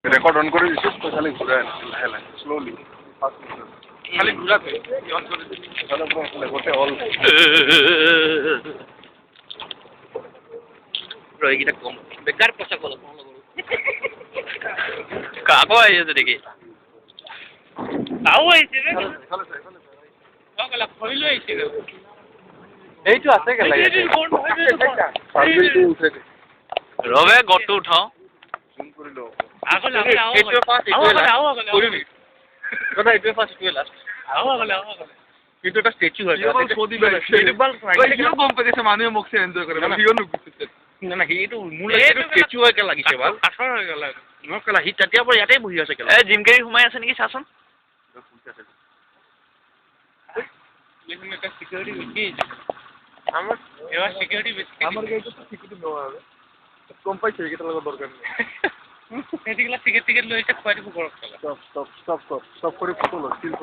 record on করে দিছিস তো খালি ঘুরায় লাহে লাহে স্লোলি খালি ঘুরাতে অন করে দিছিস তাহলে পুরো গোটে অল রইগিটা কম বেকার পয়সা কল কাকো আইছে দেখি তাও আইছে রে কাকলা কইলো আইছে রে এইটো আছে কেলা রবে গট্টু উঠাও জুম কৰি ল আগলে আগলে আও এইটো পাঁচ এইটো কৰিবি কথা এইটো পাঁচ এইটো লাষ্ট আগলে কিন্তু এটা স্ট্যাচু হয় এইটো গম পাইছে মানুহে মোক এনজয় কৰে হিও নুগুছে না না এইটো মূল এইটো স্ট্যাচু হয় কে লাগিছে ভাল আঠৰ হৈ গলা মোক কলা হি তেতিয়া পৰা ইয়াতে বহি আছে কেলা এ জিম কেৰি ঘুমাই আছে নেকি চাচোন लेकिन এটা সিকিউরিটি বেশি আমার এবার সিকিউরিটি বেশি আমার গাইতে তো সিকিউরিটি নেওয়া হবে কম পাইছে এটা লাগা দরকার নেই এদিকে টিকেট লইতে কয়টি বড় খেলা স্টপ করে ফটো লো